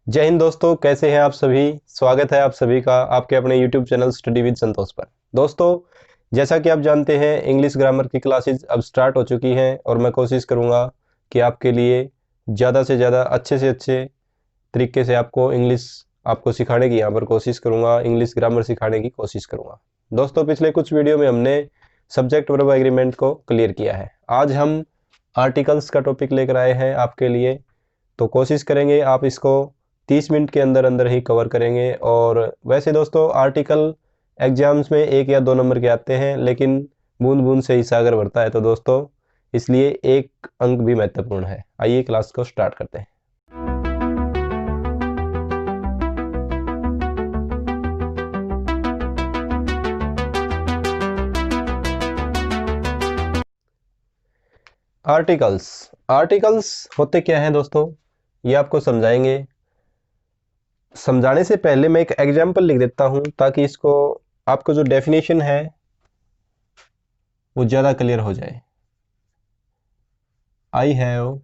जय हिंद दोस्तों, कैसे हैं आप सभी। स्वागत है आप सभी का आपके अपने यूट्यूब चैनल स्टडी विद संतोष पर। दोस्तों, जैसा कि आप जानते हैं इंग्लिश ग्रामर की क्लासेस अब स्टार्ट हो चुकी हैं और मैं कोशिश करूंगा कि आपके लिए ज़्यादा से ज़्यादा अच्छे से अच्छे तरीके से आपको इंग्लिश आपको सिखाने की यहाँ पर कोशिश करूँगा, इंग्लिश ग्रामर सिखाने की कोशिश करूँगा। दोस्तों, पिछले कुछ वीडियो में हमने सब्जेक्ट वर्ब एग्रीमेंट को क्लियर किया है। आज हम आर्टिकल्स का टॉपिक लेकर आए हैं आपके लिए, तो कोशिश करेंगे आप इसको 30 मिनट के अंदर अंदर ही कवर करेंगे। और वैसे दोस्तों, आर्टिकल एग्जाम्स में 1 या 2 नंबर के आते हैं, लेकिन बूंद बूंद से ही सागर भरता है, तो दोस्तों इसलिए एक अंक भी महत्वपूर्ण है। आइए क्लास को स्टार्ट करते हैं। आर्टिकल्स होते क्या हैं दोस्तों, ये आपको समझाएंगे। समझाने से पहले मैं एक एग्जाम्पल लिख देता हूं ताकि इसको आपको जो डेफिनेशन है वो ज़्यादा क्लियर हो जाए। I have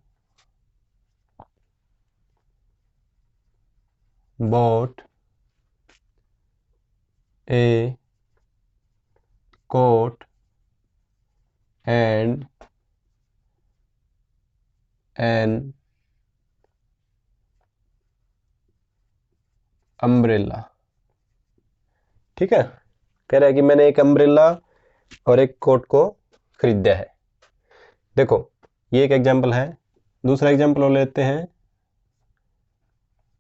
bought a coat and an umbrella। ठीक है, कह रहा है कि मैंने एक अम्ब्रेला और एक कोट को खरीदा है। देखो, ये एक एग्जाम्पल है। दूसरा एग्जाम्पल और लेते हैं।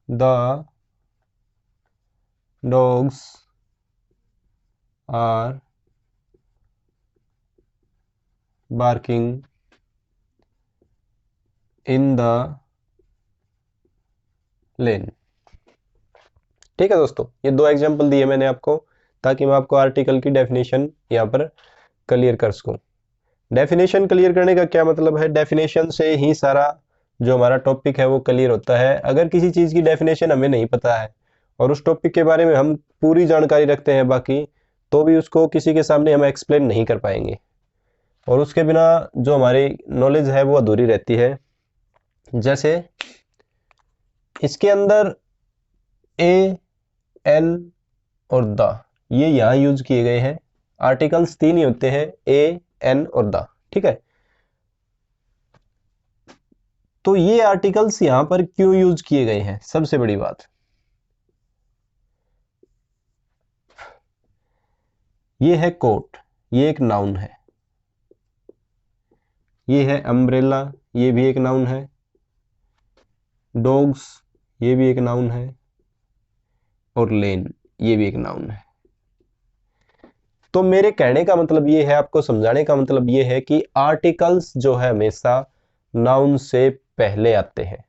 The dogs are barking in the lane. ठीक है दोस्तों, ये 2 एग्जाम्पल दिए मैंने आपको ताकि मैं आपको आर्टिकल की डेफिनेशन यहाँ पर क्लियर कर सकूँ। डेफिनेशन क्लियर करने का क्या मतलब है, डेफिनेशन से ही सारा जो हमारा टॉपिक है वो क्लियर होता है। अगर किसी चीज़ की डेफिनेशन हमें नहीं पता है और उस टॉपिक के बारे में हम पूरी जानकारी रखते हैं बाकी, तो भी उसको किसी के सामने हम एक्सप्लेन नहीं कर पाएंगे और उसके बिना जो हमारी नॉलेज है वो अधूरी रहती है। जैसे इसके अंदर ए, एन और द, ये यहाँ यूज किए गए हैं। आर्टिकल्स 3 ही होते हैं, ए, एन और द। ठीक है, तो ये आर्टिकल्स यहां पर क्यों यूज किए गए हैं, सबसे बड़ी बात ये है। कोट, ये एक नाउन है। ये है अम्ब्रेला, ये भी एक नाउन है। डॉग्स, ये भी एक नाउन है। और लेन, ये भी एक नाउन है। तो मेरे कहने का मतलब ये है, आपको समझाने का मतलब ये है कि आर्टिकल्स जो है हमेशा नाउन से पहले आते हैं।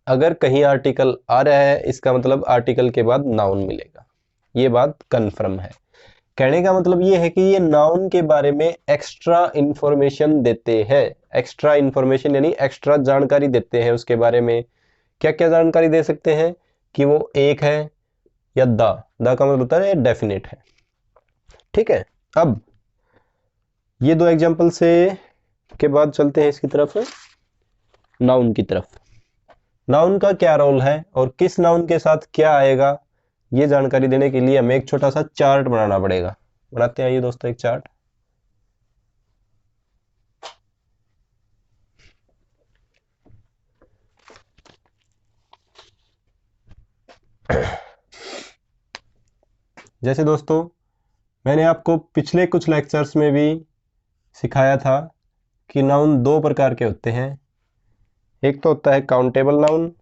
अगर कहीं आर्टिकल आ रहा है, इसका मतलब आर्टिकल के बाद नाउन मिलेगा। ये बात कन्फर्म है। कहने का मतलब ये है कि ये नाउन के बारे में एक्स्ट्रा इंफॉर्मेशन देते हैं। एक्स्ट्रा इंफॉर्मेशन यानी एक्स्ट्रा जानकारी देते हैं उसके बारे में। क्या क्या जानकारी दे सकते हैं कि वो एक है या द का मतलब होता है डेफिनेट है। ठीक है, अब ये 2 एग्जांपल से के बाद चलते हैं इसकी तरफ, नाउन की तरफ। नाउन का क्या रोल है और किस नाउन के साथ क्या आएगा, ये जानकारी देने के लिए हमें एक छोटा सा चार्ट बनाना पड़ेगा। बनाते हैं, आइए दोस्तों, एक चार्ट। जैसे दोस्तों, मैंने आपको पिछले कुछ लेक्चर्स में भी सिखाया था कि नाउन 2 प्रकार के होते हैं। एक तो होता है काउंटेबल नाउन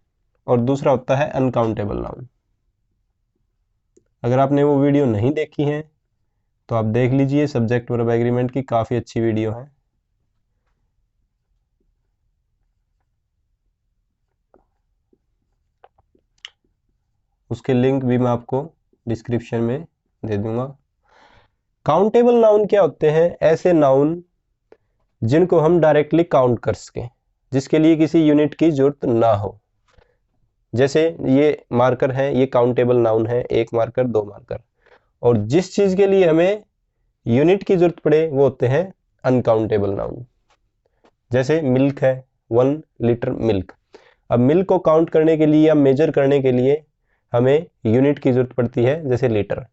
और दूसरा होता है अनकाउंटेबल नाउन। अगर आपने वो वीडियो नहीं देखी है तो आप देख लीजिए, सब्जेक्ट वर्ब एग्रीमेंट की काफ़ी अच्छी वीडियो है। उसके लिंक भी मैं आपको डिस्क्रिप्शन में दे दूंगा। काउंटेबल नाउन क्या होते हैं, ऐसे नाउन जिनको हम डायरेक्टली काउंट कर सकें, जिसके लिए किसी यूनिट की जरूरत ना हो। जैसे ये मार्कर है, ये काउंटेबल नाउन है, 1 मार्कर 2 मार्कर। और जिस चीज के लिए हमें यूनिट की जरूरत पड़े वो होते हैं अनकाउंटेबल नाउन। जैसे मिल्क है, 1 लीटर मिल्क। अब मिल्क को काउंट करने के लिए या मेजर करने के लिए हमें यूनिट की जरूरत पड़ती है, जैसे लीटर।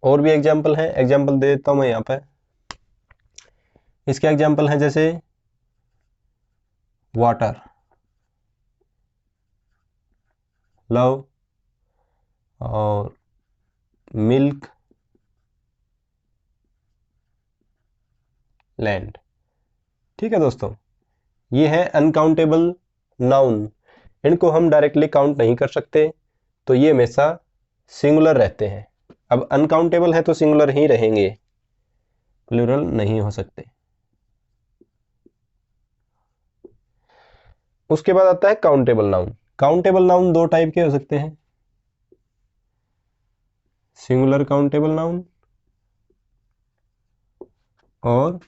और भी एग्जाम्पल हैं, एग्जाम्पल दे देता हूं मैं यहाँ पे। इसके एग्जाम्पल हैं जैसे वाटर, लव और मिल्क, लैंड। ठीक है दोस्तों, ये है अनकाउंटेबल नाउन। इनको हम डायरेक्टली काउंट नहीं कर सकते, तो ये हमेशा सिंगुलर रहते हैं। अब अनकाउंटेबल है तो सिंगुलर ही रहेंगे, प्लूरल नहीं हो सकते। उसके बाद आता है काउंटेबल नाउन। काउंटेबल नाउन दो टाइप के हो सकते हैं, सिंगुलर काउंटेबल नाउन और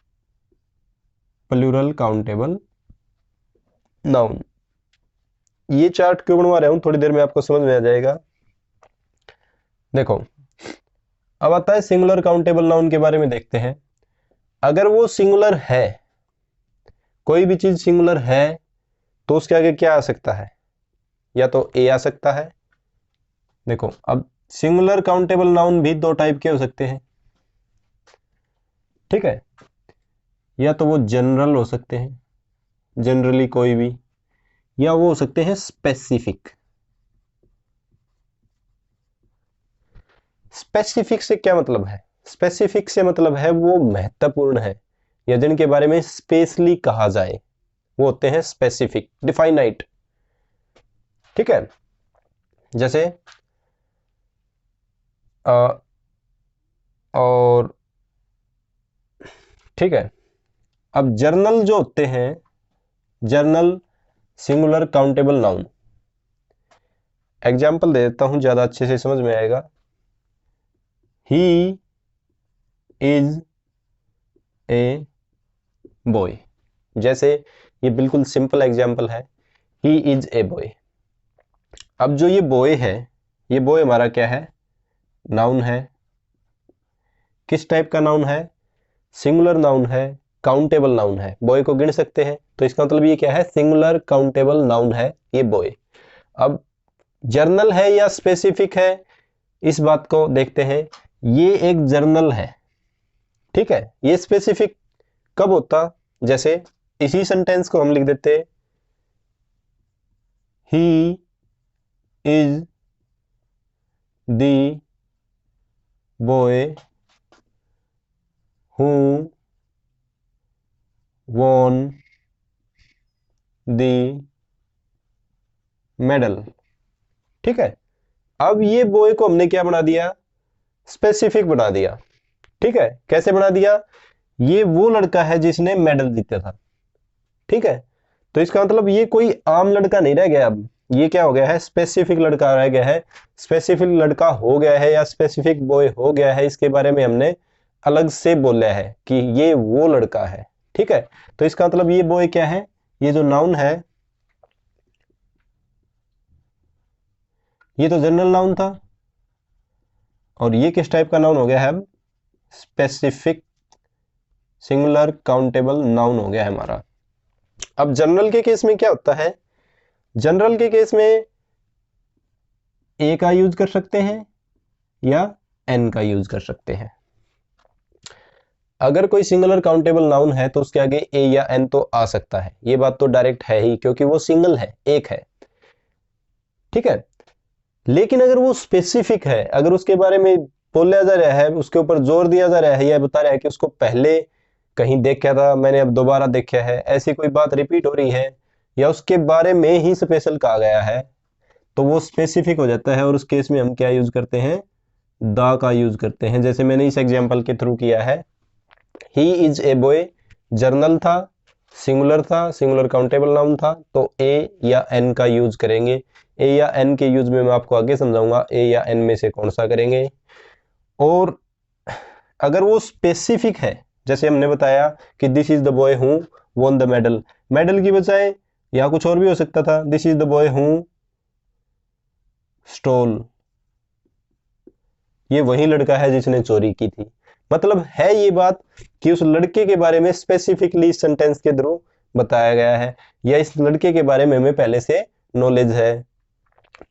प्लूरल काउंटेबल नाउन। ये चार्ट क्यों बनवा रहा हूं, थोड़ी देर में आपको समझ में आ जाएगा। देखो, अब आता है सिंगुलर काउंटेबल नाउन के बारे में देखते हैं। अगर वो सिंगुलर है, कोई भी चीज सिंगुलर है, तो उसके आगे क्या आ सकता है, या तो ए आ सकता है। देखो, अब सिंगुलर काउंटेबल नाउन भी दो टाइप के हो सकते हैं, ठीक है। या तो वो जनरल हो सकते हैं, जनरली कोई भी, या वो हो सकते हैं स्पेसिफिक। स्पेसिफिक से क्या मतलब है? स्पेसिफिक से मतलब है वो महत्वपूर्ण है, या जिनके बारे में स्पेशली कहा जाए, वो होते हैं स्पेसिफिक, डिफाइनाइट। ठीक है, जैसे और ठीक है। अब जर्नल जो होते हैं, journal singular countable noun, example दे देता हूं, ज्यादा अच्छे से समझ में आएगा। ही इज ए बॉय, जैसे ये बिल्कुल सिंपल एग्जाम्पल है, ही इज ए बॉय। अब जो ये बॉय है, ये बॉय हमारा क्या है, नाउन है। किस टाइप का नाउन है? सिंगुलर नाउन है, काउंटेबल नाउन है, बॉय को गिन सकते हैं, तो इसका मतलब ये क्या है, सिंगुलर काउंटेबल नाउन है ये बॉय। अब जर्नल है या स्पेसिफिक है, इस बात को देखते हैं। ये एक जर्नल है, ठीक है। ये स्पेसिफिक कब होता, जैसे इसी सेंटेंस को हम लिख देते, he is the boy who won the medal. ठीक है, अब ये बॉय को हमने क्या बना दिया, स्पेसिफिक बना दिया। ठीक है, कैसे बना दिया, ये वो लड़का है जिसने मेडल जीता था। ठीक है, तो इसका मतलब ये कोई आम लड़का नहीं रह गया, अब ये क्या हो गया है, स्पेसिफिक लड़का रह गया है। स्पेसिफिक लड़का हो गया है या स्पेसिफिक बॉय हो गया है, इसके बारे में हमने अलग से बोला है कि ये वो लड़का है। ठीक है, तो इसका मतलब ये बॉय क्या है, ये जो नाउन है, ये तो जनरल नाउन था, और ये किस टाइप का नाउन हो गया है, अब स्पेसिफिक सिंगुलर काउंटेबल नाउन हो गया है हमारा। अब जनरल के केस में क्या होता है, जनरल के केस में ए का यूज कर सकते हैं या एन का यूज कर सकते हैं। अगर कोई सिंगुलर काउंटेबल नाउन है तो उसके आगे ए या एन तो आ सकता है, ये बात तो डायरेक्ट है ही, क्योंकि वो सिंगल है, एक है। ठीक है, लेकिन अगर वो स्पेसिफिक है, अगर उसके बारे में बोला जा रहा है, उसके ऊपर जोर दिया जा रहा है, या बता रहा है कि उसको पहले कहीं देखा था मैंने, अब दोबारा देखा है, ऐसी कोई बात रिपीट हो रही है, या उसके बारे में ही स्पेशल कहा गया है, तो वो स्पेसिफिक हो जाता है। और उस केस में हम क्या यूज करते हैं, द का यूज करते हैं। जैसे मैंने इस एग्जाम्पल के थ्रू किया है, he is a boy, journal था, सिंगुलर था, सिंगुलर काउंटेबल नाउन था, तो ए या एन का यूज करेंगे। ए या एन के यूज में मैं आपको आगे समझाऊंगा ए या एन में से कौन सा करेंगे। और अगर वो स्पेसिफिक है, जैसे हमने बताया कि this is the boy who won the medal, medal की बजाय यहां कुछ और भी हो सकता था, this is the boy who stole, ये वही लड़का है जिसने चोरी की थी। मतलब है ये बात कि उस लड़के के बारे में स्पेसिफिकली सेंटेंस के थ्रू बताया गया है या इस लड़के के बारे में हमें पहले से नॉलेज है,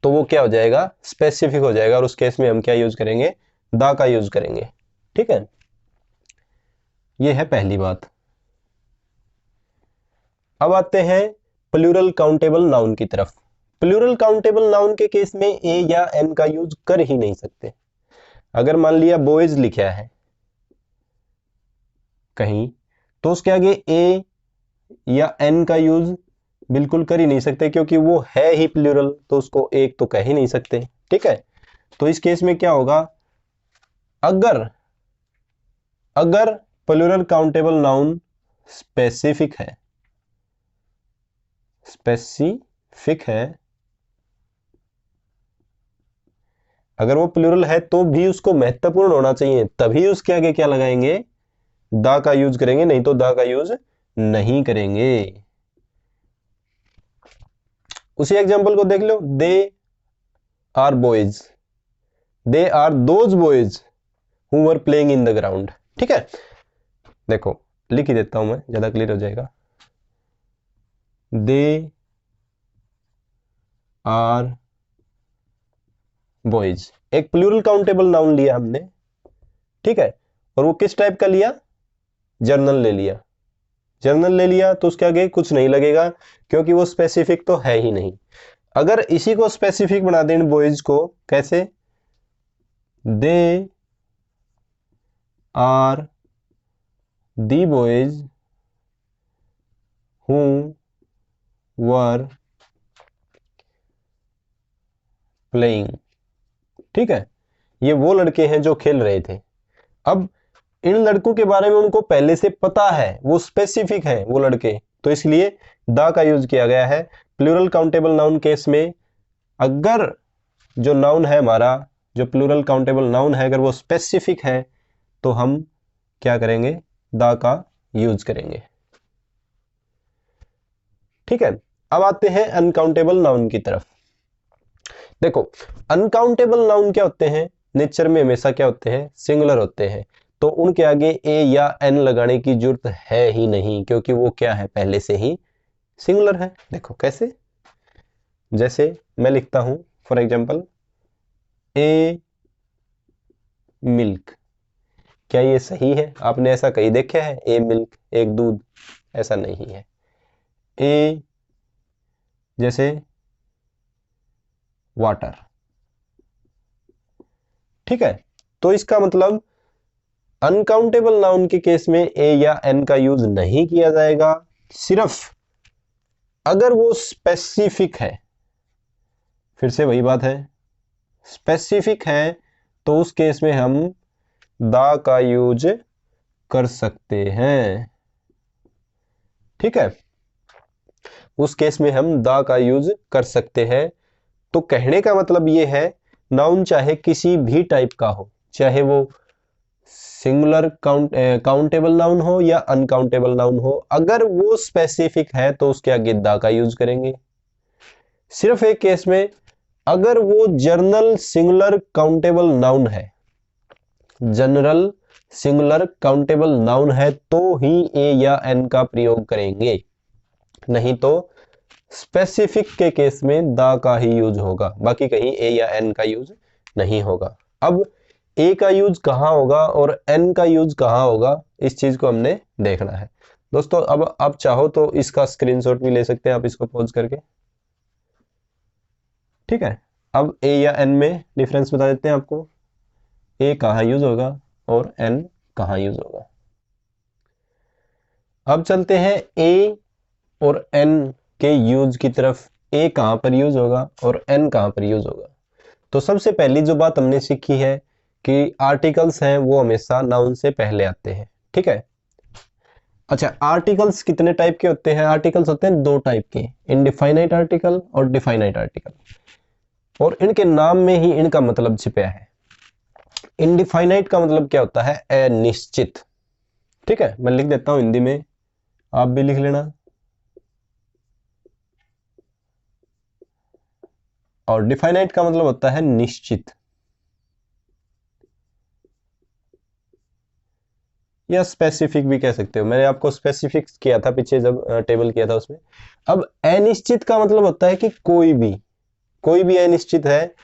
तो वो क्या हो जाएगा, स्पेसिफिक हो जाएगा, और उस केस में हम क्या यूज करेंगे, द का यूज करेंगे। ठीक है, ये है पहली बात। अब आते हैं प्लूरल काउंटेबल नाउन की तरफ। प्लूरल काउंटेबल नाउन के केस में ए या एन का यूज कर ही नहीं सकते। अगर मान लिया बॉयज लिखा है कहीं, तो उसके आगे ए या एन का यूज बिल्कुल कर ही नहीं सकते, क्योंकि वो है ही प्लूरल, तो उसको एक तो कह ही नहीं सकते। ठीक है, तो इस केस में क्या होगा, अगर अगर प्लूरल काउंटेबल नाउन स्पेसिफिक है, स्पेसिफिक है, अगर वो प्लूरल है तो भी उसको महत्वपूर्ण होना चाहिए, तभी उसके आगे क्या लगाएंगे, द का यूज करेंगे, नहीं तो द का यूज नहीं करेंगे। उसी एग्जांपल को देख लो, they are boys, they are those boys who were playing in the ground. ठीक है, देखो लिख ही देता हूं मैं, ज्यादा क्लियर हो जाएगा। दे आर बॉयज, एक प्लूरल काउंटेबल नाउन लिया हमने, ठीक है, और वो किस टाइप का लिया, जर्नल ले लिया। जर्नल ले लिया तो उसके आगे कुछ नहीं लगेगा, क्योंकि वो स्पेसिफिक तो है ही नहीं। अगर इसी को स्पेसिफिक बना दें बॉयज को, कैसे, they are the boys who were playing. ठीक है, ये वो लड़के हैं जो खेल रहे थे। अब इन लड़कों के बारे में उनको पहले से पता है, वो स्पेसिफिक है वो लड़के, तो इसलिए द का यूज किया गया है। प्लूरल काउंटेबल नाउन केस में अगर जो नाउन है हमारा, जो प्लूरल काउंटेबल नाउन है, अगर वो स्पेसिफिक है तो हम क्या करेंगे, द का यूज करेंगे। ठीक है, अब आते हैं अनकाउंटेबल नाउन की तरफ। देखो, अनकाउंटेबल नाउन क्या होते हैं, नेचर में हमेशा क्या होते हैं, सिंगुलर होते हैं, तो उनके आगे ए या एन लगाने की जरूरत है ही नहीं, क्योंकि वो क्या है, पहले से ही सिंगुलर है। देखो कैसे, जैसे मैं लिखता हूं फॉर एग्जांपल, ए मिल्क, क्या ये सही है, आपने ऐसा कहीं देखा है, ए मिल्क एक दूध, ऐसा नहीं है। ए जैसे वाटर। ठीक है, तो इसका मतलब अनकाउंटेबल नाउन के केस में ए या एन का यूज नहीं किया जाएगा, सिर्फ अगर वो स्पेसिफिक है। फिर से वही बात है, स्पेसिफिक है तो उस केस में हम द का यूज कर सकते हैं। ठीक है, उस केस में हम द का यूज कर सकते हैं। तो कहने का मतलब ये है, नाउन चाहे किसी भी टाइप का हो, चाहे वो सिंगुलर काउंटेबल नाउन हो या अनकाउंटेबल नाउन हो, अगर वो स्पेसिफिक है तो उसके आगे द का यूज करेंगे। सिर्फ एक केस में, अगर वो जनरल सिंगुलर काउंटेबल नाउन है, जनरल सिंगुलर काउंटेबल नाउन है, तो ही ए या एन का प्रयोग करेंगे, नहीं तो स्पेसिफिक के केस में द का ही यूज होगा, बाकी कहीं ए या एन का यूज नहीं होगा। अब ए का यूज कहां होगा और एन का यूज कहां होगा, इस चीज को हमने देखना है। दोस्तों अब आप चाहो तो इसका स्क्रीनशॉट भी ले सकते हैं, आप इसको पॉज करके। ठीक है, अब ए या एन में डिफरेंस बता देते हैं आपको, ए कहाँ यूज होगा और एन कहाँ यूज होगा। अब चलते हैं ए और एन के यूज की तरफ। ए कहां पर यूज होगा और एन कहां पर यूज होगा। तो सबसे पहली जो बात हमने सीखी है कि आर्टिकल्स हैं वो हमेशा नाउन से पहले आते हैं। ठीक है, अच्छा आर्टिकल्स कितने टाइप के होते हैं, आर्टिकल्स होते हैं दो टाइप के, इनडिफाइनाइट आर्टिकल और डिफाइनाइट आर्टिकल, और इनके नाम में ही इनका मतलब छिपा है। इनडिफाइनाइट का मतलब क्या होता है, अनिश्चित। ठीक है, मैं लिख देता हूं हिंदी में, आप भी लिख लेना। और डिफाइनाइट का मतलब होता है निश्चित। या स्पेसिफिक भी कह सकते हो, मैंने आपको स्पेसिफिक किया था पीछे जब टेबल किया था उसमें। अब अनिश्चित का मतलब होता है कि कोई भी अनिश्चित है,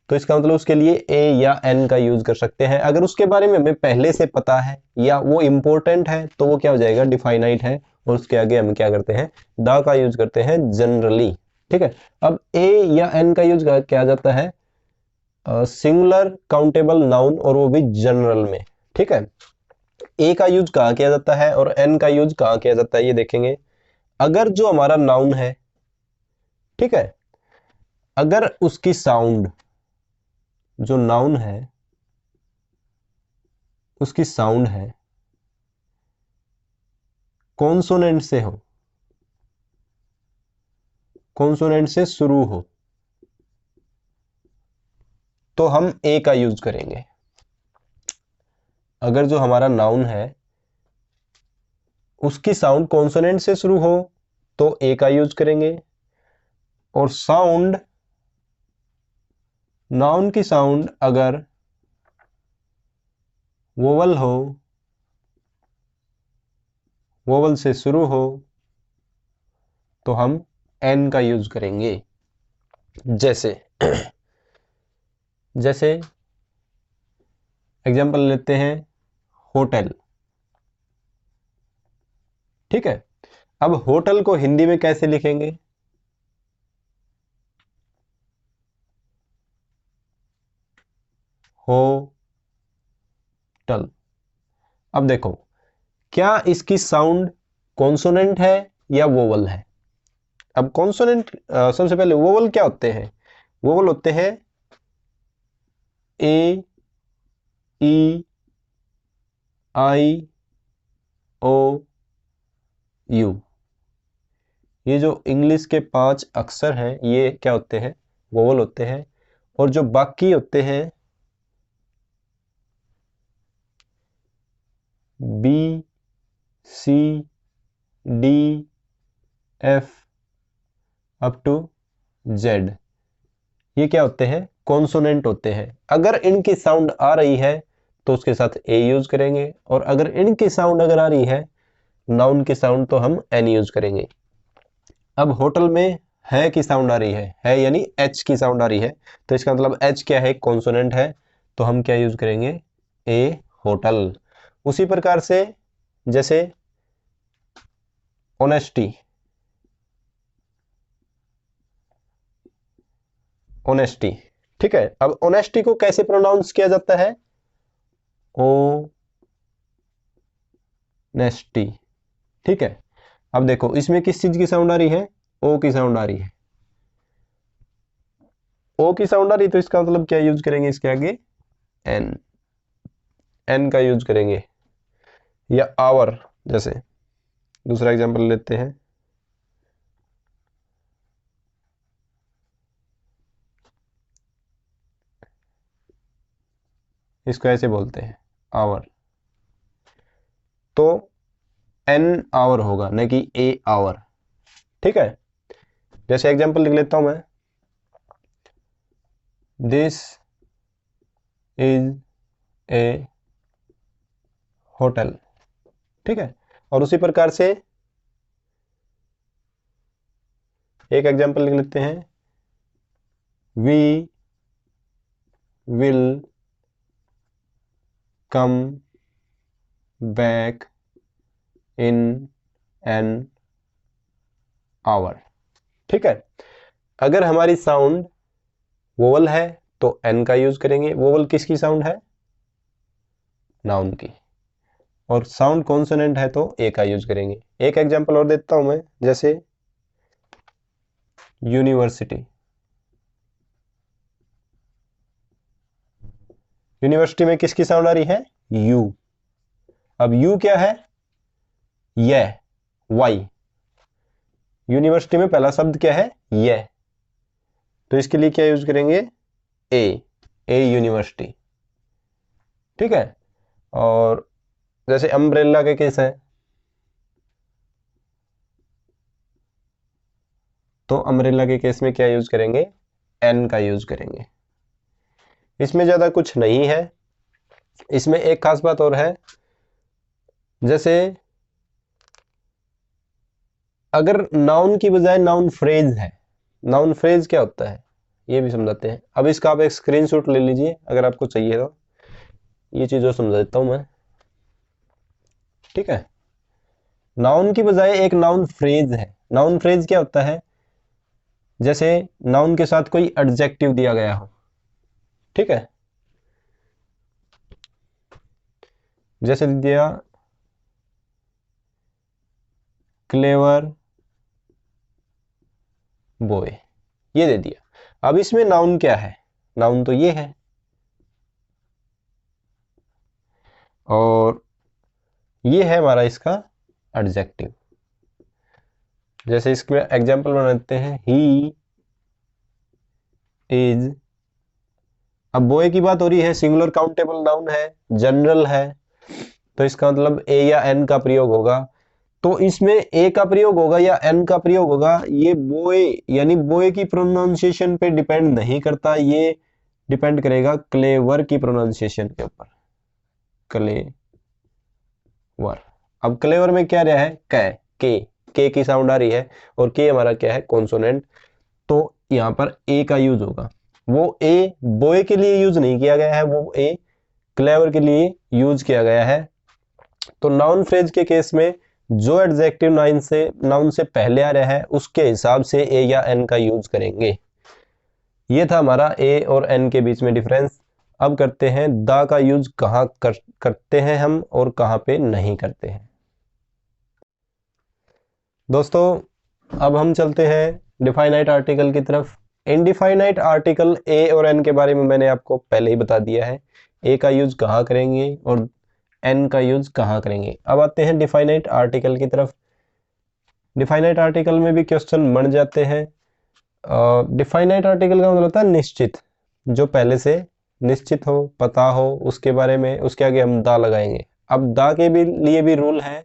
तो इसका मतलब उसके लिए ए या एन का यूज कर सकते हैं। अगर उसके बारे में हमें पहले से पता है या वो इंपॉर्टेंट है तो वो क्या हो जाएगा, डिफाइनाइट है, और उसके आगे हम क्या करते हैं, द का यूज करते हैं जनरली। ठीक है, अब ए या एन का यूज किया जाता है सिंगुलर काउंटेबल नाउन, और वो भी जनरल में। ठीक है, ए का यूज कहाँ किया जाता है और एन का यूज कहाँ किया जाता है ये देखेंगे। अगर जो हमारा नाउन है, ठीक है, अगर उसकी साउंड, जो नाउन है उसकी साउंड है कॉन्सोनेंट से हो, कॉन्सोनेंट से शुरू हो, तो हम ए का यूज करेंगे। अगर जो हमारा नाउन है उसकी साउंड कॉन्सोनेंट से शुरू हो तो ए का यूज करेंगे, और साउंड, नाउन की साउंड अगर वोवल हो, वोवल से शुरू हो, तो हम एन का यूज करेंगे। जैसे जैसे एग्जांपल लेते हैं, होटल। ठीक है, अब होटल को हिंदी में कैसे लिखेंगे, होटल। अब देखो, क्या इसकी साउंड कॉन्सोनेंट है या वोवल है। अब कॉन्सोनेंट, सबसे पहले वोवल क्या होते हैं, वोवल होते हैं ए, ई, आई, ओ, यू। ये जो इंग्लिश के 5 अक्षर हैं ये क्या होते हैं, वोवल होते हैं। और जो बाकी होते हैं B, C, D, F up to Z, ये क्या होते हैं, कॉन्सोनेंट होते हैं। अगर इनकी साउंड आ रही है तो उसके साथ ए यूज करेंगे, और अगर इनकी साउंड अगर आ रही है, नाउन की साउंड, तो हम एन यूज करेंगे। अब होटल में है की साउंड आ रही है यानी एच की साउंड आ रही है, तो इसका मतलब एच क्या है, कॉन्सोनेंट है, तो हम क्या यूज करेंगे, ए, होटल। उसी प्रकार से जैसे ऑनेस्टी, ऑनेस्टी। ठीक है, अब ऑनेस्टी को कैसे प्रोनाउंस किया जाता है, ओ नेस्टी। ठीक है, अब देखो इसमें किस चीज की साउंड आ रही है, ओ की साउंड आ रही है, ओ की साउंड आ रही है, तो इसका मतलब क्या यूज करेंगे, इसके आगे एन, एन का यूज करेंगे। या आवर, जैसे दूसरा एग्जांपल लेते हैं, इसको ऐसे बोलते हैं आवर, तो एन आवर होगा न कि ए आवर। ठीक है, जैसे एग्जांपल लिख लेता हूं मैं, दिस इज ए होटल। ठीक है, और उसी प्रकार से एक एग्जांपल लिख लेते हैं, we will come back in an hour. ठीक है, अगर हमारी साउंड वोवल है तो एन का यूज करेंगे। वोवल किसकी साउंड है, नाउन की, और साउंड कॉन्सोनेंट है तो ए का यूज करेंगे। एक एग्जांपल और देता हूं मैं, जैसे यूनिवर्सिटी। यूनिवर्सिटी में किसकी साउंड आ रही है, यू। अब यू क्या है, ये, वाई। यूनिवर्सिटी में पहला शब्द क्या है, ये, तो इसके लिए क्या यूज करेंगे, ए, ए यूनिवर्सिटी। ठीक है, और जैसे अम्ब्रेला के केस है, तो अम्ब्रेला के केस में क्या यूज करेंगे, एन का यूज करेंगे। इसमें ज्यादा कुछ नहीं है। इसमें एक खास बात और है, जैसे अगर नाउन की बजाय नाउन फ्रेज है, नाउन फ्रेज क्या होता है ये भी समझाते हैं। अब इसका आप एक स्क्रीनशॉट ले लीजिए अगर आपको चाहिए तो, ये चीज और समझा देता हूं मैं, ठीक है। नाउन की बजाय एक नाउन फ्रेज है। नाउन फ्रेज क्या होता है, जैसे नाउन के साथ कोई एडजेक्टिव दिया गया हो, ठीक है। जैसे दिया क्लेवर बॉय, ये दे दिया। अब इसमें नाउन क्या है, नाउन तो ये है, और ये है हमारा इसका एडजेक्टिव। जैसे इसमें एग्जांपल बनाते हैं, ही इज। अब बॉय की बात हो रही है, सिंगुलर काउंटेबल नाउन है, जनरल है, तो इसका मतलब ए या एन का प्रयोग होगा। तो इसमें ए का प्रयोग होगा या एन का प्रयोग होगा, ये बॉय यानी बॉय की प्रोनाउंसिएशन पे डिपेंड नहीं करता, ये डिपेंड करेगा क्लेवर की प्रोनाउंसिएशन के ऊपर। क्लेवर, अब क्लेवर में क्या रहा है, के की साउंड आ रही है, और के हमारा क्या है, कॉन्सोनेंट। तो यहां पर ए का यूज होगा। वो ए बॉय के लिए यूज नहीं किया गया है, वो ए क्लेवर के लिए यूज किया गया है। तो नाउन फ्रेज के केस में जो एडजेक्टिव नाउन से पहले आ रहा है उसके हिसाब से ए या एन का यूज करेंगे। ये था हमारा ए और एन के बीच में डिफरेंस। अब करते हैं दा का यूज कहाँ करते हैं हम और कहाँ पे नहीं करते हैं। दोस्तों अब हम चलते हैं डिफाइनाइट आर्टिकल की तरफ। इनडिफाइनाइट आर्टिकल ए और एन के बारे में मैंने आपको पहले ही बता दिया है, ए का यूज कहाँ करेंगे और एन का यूज कहाँ करेंगे। अब आते हैं डिफाइनाइट आर्टिकल की तरफ। डिफाइनाइट आर्टिकल में भी क्वेश्चन बन जाते हैं। डिफाइनाइट आर्टिकल का मतलब होता है निश्चित, जो पहले से निश्चित हो, पता हो उसके बारे में, उसके आगे हम दा लगाएंगे। अब दा के भी लिए भी रूल है,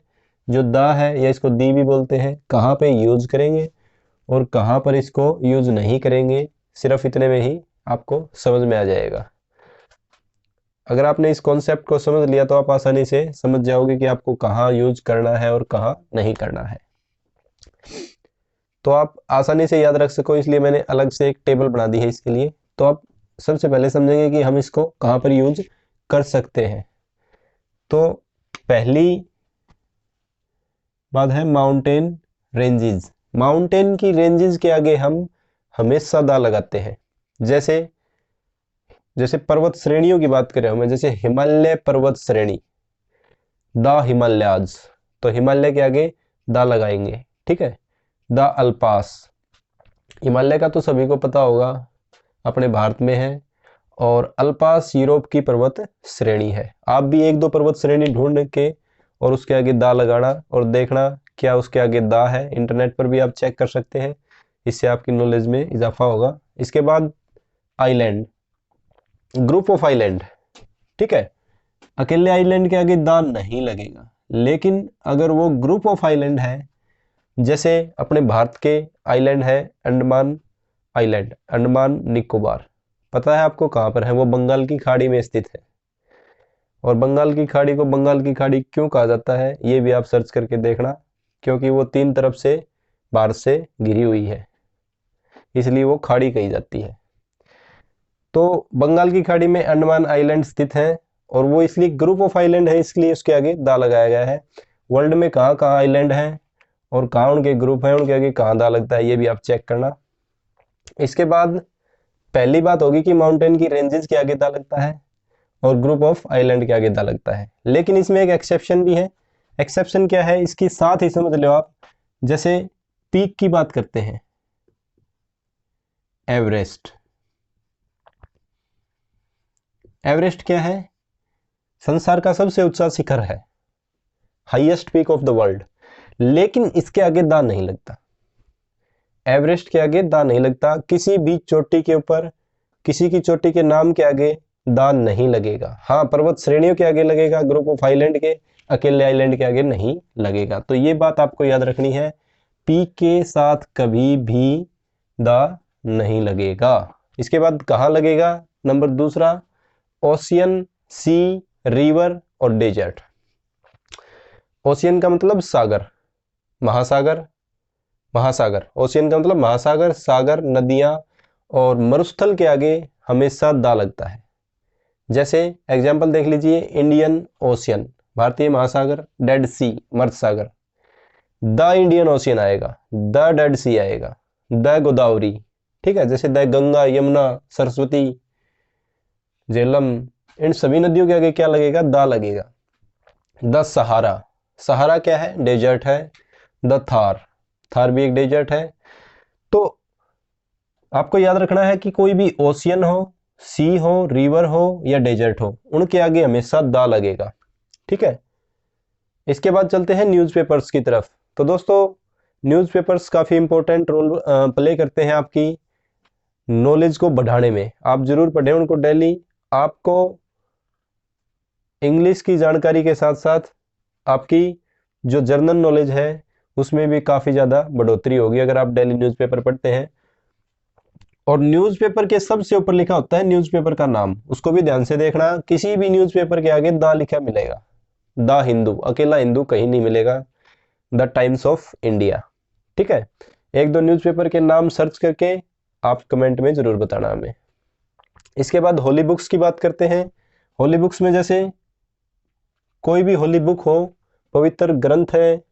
जो दा है या इसको दी भी बोलते हैं, कहाँ पे यूज करेंगे और कहाँ पर इसको यूज नहीं करेंगे, सिर्फ इतने में ही आपको समझ में आ जाएगा। अगर आपने इस कॉन्सेप्ट को समझ लिया तो आप आसानी से समझ जाओगे कि आपको कहाँ यूज करना है और कहाँ नहीं करना है। तो आप आसानी से याद रख सको इसलिए मैंने अलग से एक टेबल बना दी है इसके लिए। तो आप सबसे पहले समझेंगे कि हम इसको कहाँ पर यूज कर सकते हैं। तो पहली बात है माउंटेन रेंजेस। माउंटेन की रेंजेस के आगे हम हमेशा दा लगाते हैं। जैसे जैसे पर्वत श्रेणियों की बात करें हमें, जैसे हिमालय पर्वत श्रेणी, द हिमालयाज, तो हिमालय के आगे दा लगाएंगे, ठीक है। द अल्पास, हिमालय का तो सभी को पता होगा अपने भारत में है, और अल्पास यूरोप की पर्वत श्रेणी है। आप भी एक दो पर्वत श्रेणी ढूंढ के और उसके आगे दा लगाना और देखना क्या उसके आगे दा है। इंटरनेट पर भी आप चेक कर सकते हैं, इससे आपकी नॉलेज में इजाफा होगा। इसके बाद आइलैंड, ग्रुप ऑफ आइलैंड, ठीक है। अकेले आइलैंड के आगे दा नहीं लगेगा, लेकिन अगर वो ग्रुप ऑफ आइलैंड है, जैसे अपने भारत के आइलैंड है अंडमान आइलैंड, अंडमान निकोबार, पता है आपको कहाँ पर है, वो बंगाल की खाड़ी में स्थित है। और बंगाल की खाड़ी को बंगाल की खाड़ी क्यों कहा जाता है ये भी आप सर्च करके देखना, क्योंकि वो तीन तरफ से भारत से घिरी हुई है, इसलिए वो खाड़ी कही जाती है। तो बंगाल की खाड़ी में अंडमान आइलैंड स्थित है, और वो इसलिए ग्रुप ऑफ आइलैंड है, इसलिए उसके आगे दा लगाया गया है। वर्ल्ड में कहाँ कहाँ आइलैंड है और कहाँ उनके ग्रुप है, उनके आगे कहाँ दा लगता है, ये भी आप चेक करना। इसके बाद पहली बात होगी कि माउंटेन की रेंजेस के आगे दा लगता है और ग्रुप ऑफ आइलैंड के आगे दा लगता है। लेकिन इसमें एक एक्सेप्शन भी है। एक्सेप्शन क्या है, इसकी साथ ही समझ लो आप। जैसे पीक की बात करते हैं, एवरेस्ट, एवरेस्ट क्या है, संसार का सबसे ऊंचा शिखर है, highest peak of the world, लेकिन इसके आगे दा नहीं लगता। एवरेस्ट के आगे दा नहीं लगता, किसी भी चोटी के ऊपर किसी की चोटी के नाम के आगे दा नहीं लगेगा। हाँ, पर्वत श्रेणियों के आगे लगेगा, ग्रुप ऑफ आइलैंड के, अकेले आइलैंड के आगे नहीं लगेगा। तो ये बात आपको याद रखनी है, पीक के साथ कभी भी दा नहीं लगेगा। इसके बाद कहाँ लगेगा, नंबर दूसरा, ओशियन, सी, रिवर और डेजर्ट। ओशियन का मतलब सागर, महासागर, महासागर। ओशियन का मतलब महासागर, सागर, नदियां, और मरुस्थल के आगे हमेशा दा लगता है। जैसे एग्जाम्पल देख लीजिए, इंडियन ओशियन, भारतीय महासागर, डेड सी, मर्द सागर, द इंडियन ओशियन आएगा, द डेड सी आएगा, द गोदावरी, ठीक है। जैसे द गंगा, यमुना, सरस्वती, झेलम, इन सभी नदियों के आगे क्या लगेगा? दा लगेगा। द सहारा, सहारा क्या है? डेजर्ट है। द थार, थार भी एक डेजर्ट है। तो आपको याद रखना है कि कोई भी ओशियन हो, सी हो, रिवर हो या डेजर्ट हो, उनके आगे हमेशा दा लगेगा, ठीक है। इसके बाद चलते हैं न्यूज़पेपर्स की तरफ। तो दोस्तों, न्यूज़पेपर्स काफ़ी इंपॉर्टेंट रोल प्ले करते हैं आपकी नॉलेज को बढ़ाने में। आप जरूर पढ़ें उनको डेली। आपको इंग्लिश की जानकारी के साथ साथ आपकी जो जर्नल नॉलेज है उसमें भी काफ़ी ज़्यादा बढ़ोतरी होगी अगर आप डेली न्यूज़पेपर पढ़ते हैं। और न्यूज़पेपर के सबसे ऊपर लिखा होता है न्यूज़पेपर का नाम, उसको भी ध्यान से देखना। किसी भी न्यूज़पेपर के आगे द लिखा मिलेगा, द हिंदू, अकेला हिंदू कहीं नहीं मिलेगा, द टाइम्स ऑफ इंडिया, ठीक है। एक दो न्यूज़पेपर के नाम सर्च करके आप कमेंट में जरूर बताना हमें। इसके बाद होली बुक्स की बात करते हैं। होली बुक्स में जैसे कोई भी होली बुक हो, पवित्र ग्रंथ है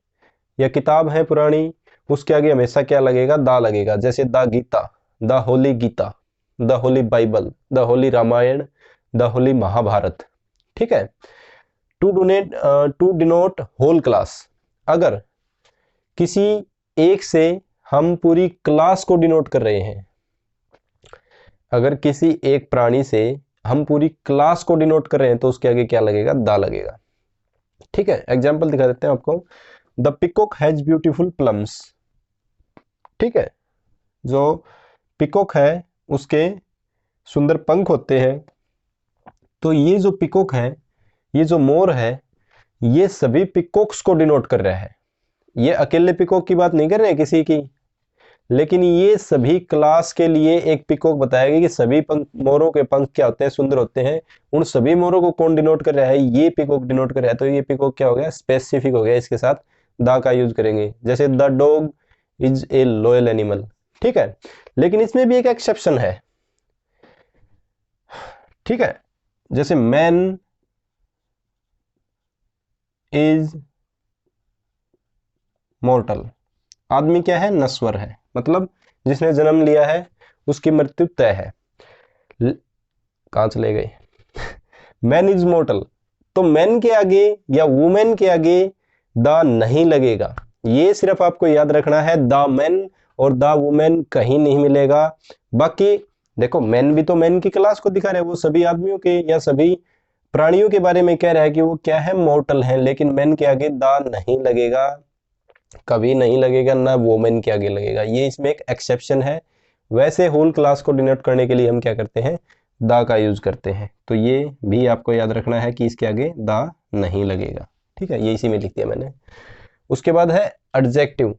या किताब है पुरानी, उसके आगे हमेशा क्या लगेगा? दा लगेगा। जैसे the Gita, the holy Gita, the holy Bible, the holy Ramayan, the holy Mahabharat, ठीक है। टू डिनोट होल क्लास, अगर किसी एक से हम पूरी क्लास को डिनोट कर रहे हैं, अगर किसी एक प्राणी से हम पूरी क्लास को डिनोट कर रहे हैं तो उसके आगे क्या लगेगा? दा लगेगा, ठीक है। एग्जाम्पल दिखा देते हैं आपको। The peacock has beautiful plums, ठीक है। जो पिकॉक है उसके सुंदर पंख होते हैं। तो ये जो पिकॉक है, ये जो मोर है, ये सभी पिकॉक्स को डिनोट कर रहा है। ये अकेले पिकॉक की बात नहीं कर रहे हैं किसी की, लेकिन ये सभी क्लास के लिए एक पिकॉक बताएगा कि सभी पंख, मोरों के पंख क्या होते हैं? सुंदर होते हैं। उन सभी मोरों को कौन डिनोट कर रहा है? ये पिकॉक डिनोट कर रहा है। तो ये पिकॉक क्या हो गया? स्पेसिफिक हो गया। इसके साथ दा का यूज करेंगे। जैसे the dog is a loyal animal, ठीक है। लेकिन इसमें भी एक एक्सेप्शन है, ठीक है। जैसे मैन इज मॉर्टल, आदमी क्या है? नश्वर है, मतलब जिसने जन्म लिया है उसकी मृत्यु तय है। कहां चले गए? मैन इज मॉर्टल, तो मैन के आगे या वुमेन के आगे द नहीं लगेगा। ये सिर्फ आपको याद रखना है, द मैन और द वुमेन कहीं नहीं मिलेगा। बाकी देखो, मैन भी तो मैन की क्लास को दिखा रहे हैं, वो सभी आदमियों के या सभी प्राणियों के बारे में कह रहा है कि वो क्या है? मॉर्टल है। लेकिन मैन के आगे द नहीं लगेगा, कभी नहीं लगेगा, ना वुमेन के आगे लगेगा। ये इसमें एक एक्सेप्शन है। वैसे होल क्लास को डिनोट करने के लिए हम क्या करते हैं? दा का यूज करते हैं। तो ये भी आपको याद रखना है कि इसके आगे दा नहीं लगेगा, ठीक है। ये इसी में लिख दिया मैंने। उसके बाद है एडजेक्टिव।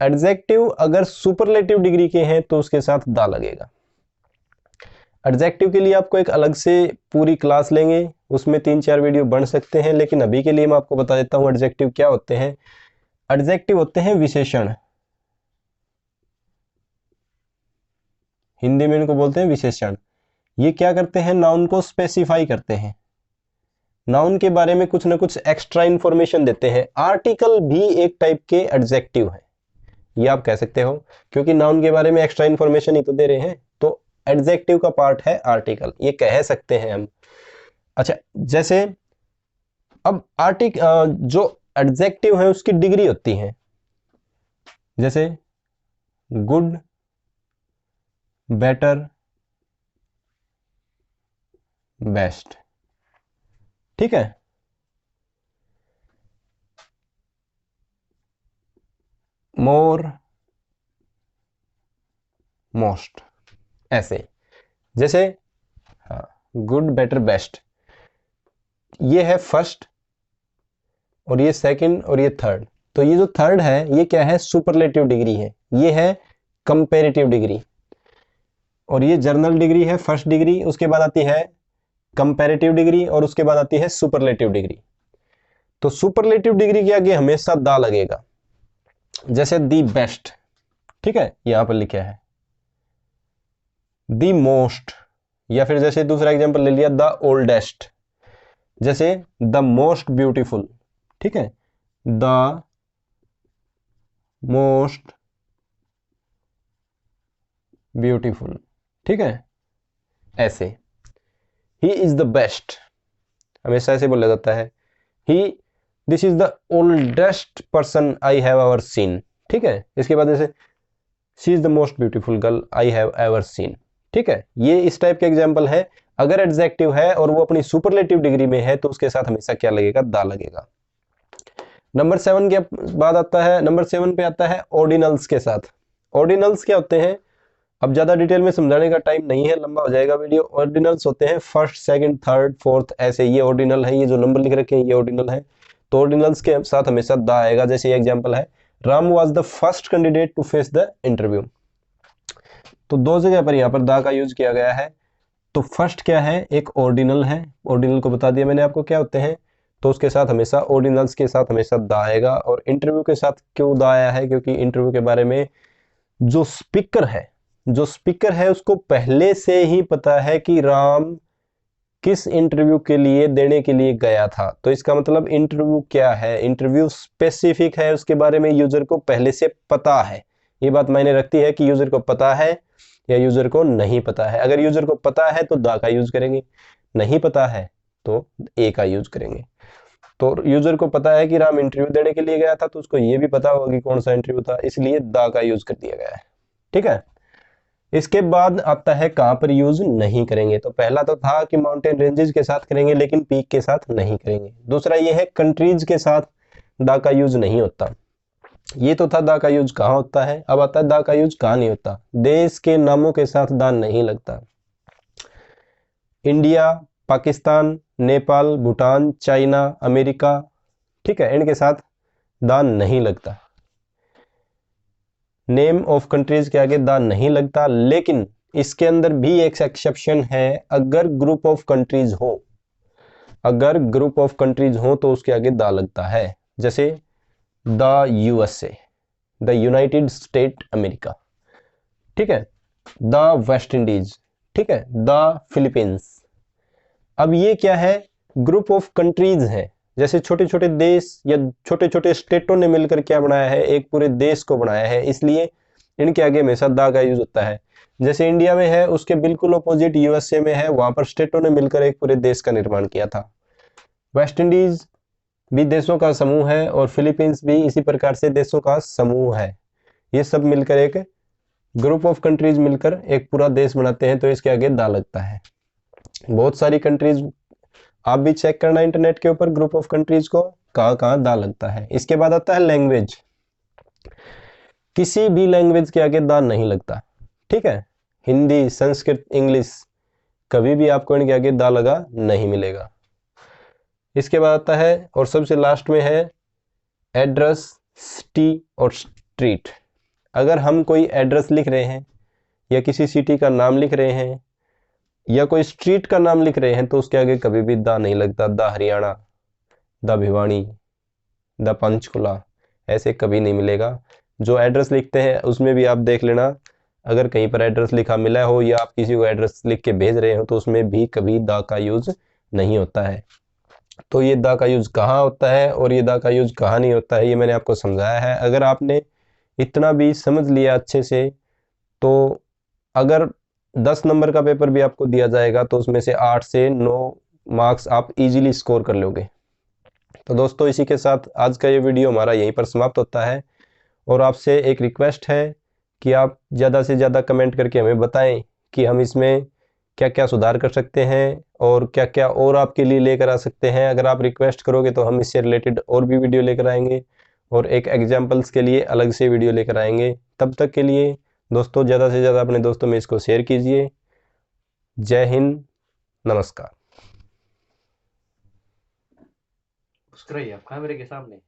एडजेक्टिव अगर सुपरलेटिव डिग्री के हैं तो उसके साथ दा लगेगा। एडजेक्टिव के लिए आपको एक अलग से पूरी क्लास लेंगे, उसमें 3-4 वीडियो बन सकते हैं, लेकिन अभी के लिए मैं आपको बता देता हूं एडजेक्टिव क्या होते हैं। एडजेक्टिव होते हैं विशेषण, हिंदी में इनको बोलते हैं विशेषण। ये क्या करते हैं? नाउन को स्पेसिफाई करते हैं, नाउन के बारे में कुछ ना कुछ एक्स्ट्रा इंफॉर्मेशन देते हैं। आर्टिकल भी एक टाइप के एडजेक्टिव है, ये आप कह सकते हो, क्योंकि नाउन के बारे में एक्स्ट्रा इंफॉर्मेशन ही तो दे रहे हैं। तो एडजेक्टिव का पार्ट है आर्टिकल, ये कह सकते हैं हम। अच्छा, जैसे अब जो एडजेक्टिव है उसकी डिग्री होती है। जैसे गुड, बेटर, बेस्ट, ठीक है। मोर, मोस्ट, ऐसे। जैसे हाँ, गुड, बेटर, बेस्ट, ये है फर्स्ट और ये सेकंड और ये थर्ड। तो ये जो थर्ड है ये क्या है? सुपरलेटिव डिग्री है। ये है कंपैरेटिव डिग्री, और ये जर्नल डिग्री है फर्स्ट डिग्री। उसके बाद आती है कंपैरेटिव डिग्री और उसके बाद आती है सुपरलेटिव डिग्री। तो सुपरलेटिव डिग्री के आगे हमेशा दा लगेगा। जैसे दी बेस्ट, ठीक है, यहां पर लिखा है दी मोस्ट, या फिर जैसे दूसरा एग्जांपल ले लिया द ओल्डेस्ट, जैसे द मोस्ट ब्यूटीफुल, ठीक है, द मोस्ट ब्यूटीफुल, ठीक है, ऐसे। ही इज द बेस्ट, हमेशा ऐसे बोला जाता है। He this is the oldest person I have ever seen, ठीक है। इसके बाद जैसे she is the most beautiful girl I have ever seen, ठीक है। ये इस टाइप के एग्जाम्पल है। अगर एडजेक्टिव है और वो अपनी सुपरलेटिव डिग्री में है तो उसके साथ हमेशा क्या लगेगा, दा लगेगा। नंबर 7 के बाद आता है, नंबर 7 पे आता है ऑर्डिनल्स के साथ। ऑर्डिनल्स क्या होते हैं, अब ज्यादा डिटेल में समझाने का टाइम नहीं है, लंबा हो जाएगा वीडियो। ऑर्डिनल्स होते हैं फर्स्ट, सेकंड, थर्ड, फोर्थ, ऐसे। ये ऑर्डिनल है, ये जो नंबर लिख रखे हैं ये ऑर्डिनल है। तो ऑर्डिनल्स के साथ हमेशा द आएगा। जैसे ये एग्जांपल है, Ram was the first candidate to face the interview. तो दो जगह पर यहाँ पर द का यूज किया गया है। तो फर्स्ट क्या है, एक ऑर्डिनल है, ऑर्डिनल को बता दिया मैंने आपको क्या होते हैं। तो उसके साथ हमेशा ऑर्डिनल्स के साथ हमेशा द आएगा। और इंटरव्यू के साथ क्यों द आया है, क्योंकि इंटरव्यू के बारे में जो स्पीकर है उसको पहले से ही पता है कि राम किस इंटरव्यू के लिए देने के लिए गया था। तो इसका मतलब इंटरव्यू क्या है, इंटरव्यू स्पेसिफिक है, उसके बारे में यूजर को पहले से पता है। ये बात मायने रखती है कि यूजर को पता है या यूजर को नहीं पता है। अगर यूजर को पता है तो द का यूज करेंगे, नहीं पता है तो ए का यूज करेंगे। तो यूजर को पता है कि राम इंटरव्यू देने के लिए गया था, तो उसको ये भी पता होगा कि कौन सा इंटरव्यू था, इसलिए द का यूज कर दिया गया है, ठीक है। इसके बाद आता है कहां पर यूज नहीं करेंगे। तो पहला तो था कि माउंटेन रेंजेस के साथ करेंगे, लेकिन पीक के साथ नहीं करेंगे। दूसरा ये है कंट्रीज के साथ द का यूज नहीं होता। ये तो था द का यूज कहाँ होता है। अब आता है द का यूज कहाँ नहीं होता। देश के नामों के साथ द नहीं लगता। India, Pakistan, Nepal, Bhutan, China, America, ठीक है, इनके साथ द नहीं लगता। नेम ऑफ कंट्रीज के आगे द नहीं लगता। लेकिन इसके अंदर भी एक एक्सेप्शन है, अगर ग्रुप ऑफ कंट्रीज हो, अगर ग्रुप ऑफ कंट्रीज हो तो उसके आगे द लगता है। जैसे the USA, the United state America, ठीक है, द वेस्ट इंडीज, ठीक है, द फिलीपींस। अब ये क्या है, ग्रुप ऑफ कंट्रीज है। जैसे छोटे छोटे देश या छोटे छोटे स्टेटों ने मिलकर क्या बनाया है, एक पूरे देश को बनाया है, इसलिए इनके आगे हमेशा द का यूज होता है। जैसे इंडिया में है, उसके बिल्कुल अपोजिट यूएसए में है, वहां पर स्टेटों ने मिलकर एक पूरे देश का निर्माण किया था। वेस्ट इंडीज भी देशों का समूह है और फिलीपींस भी इसी प्रकार से देशों का समूह है। ये सब मिलकर एक ग्रुप ऑफ कंट्रीज मिलकर एक पूरा देश बनाते हैं, तो इसके आगे द लगता है। बहुत सारी कंट्रीज, आप भी चेक करना इंटरनेट के ऊपर ग्रुप ऑफ कंट्रीज को कहाँ कहाँ द लगता है। इसके बाद आता है लैंग्वेज। किसी भी लैंग्वेज के आगे द नहीं लगता, ठीक है। हिंदी, संस्कृत, इंग्लिश, कभी भी आपको इनके आगे द लगा नहीं मिलेगा। इसके बाद आता है और सबसे लास्ट में है एड्रेस, सिटी और स्ट्रीट। अगर हम कोई एड्रेस लिख रहे हैं या किसी सिटी का नाम लिख रहे हैं या कोई स्ट्रीट का नाम लिख रहे हैं तो उसके आगे कभी भी द नहीं लगता। The Haryana, the Bhiwani, the Panchkula, ऐसे कभी नहीं मिलेगा। जो एड्रेस लिखते हैं उसमें भी आप देख लेना, अगर कहीं पर एड्रेस लिखा मिला हो या आप किसी को एड्रेस लिख के भेज रहे हो तो उसमें भी कभी द का यूज नहीं होता है। तो ये द का यूज कहाँ होता है और ये द का यूज कहाँ नहीं होता है, ये मैंने आपको समझाया है। अगर आपने इतना भी समझ लिया अच्छे से, तो अगर 10 नंबर का पेपर भी आपको दिया जाएगा तो उसमें से 8 से 9 मार्क्स आप इजीली स्कोर कर लोगे। तो दोस्तों, इसी के साथ आज का ये वीडियो हमारा यहीं पर समाप्त होता है। और आपसे एक रिक्वेस्ट है कि आप ज़्यादा से ज़्यादा कमेंट करके हमें बताएं कि हम इसमें क्या क्या सुधार कर सकते हैं और क्या क्या और आपके लिए लेकर आ सकते हैं। अगर आप रिक्वेस्ट करोगे तो हम इससे रिलेटेड और भी वीडियो लेकर आएंगे और एक एग्जाम्पल्स के लिए अलग से वीडियो लेकर आएंगे। तब तक के लिए दोस्तों, ज़्यादा से ज़्यादा अपने दोस्तों में इसको शेयर कीजिए। जय हिंद, नमस्कार। मुस्कुराइए आप कैमरे के सामने।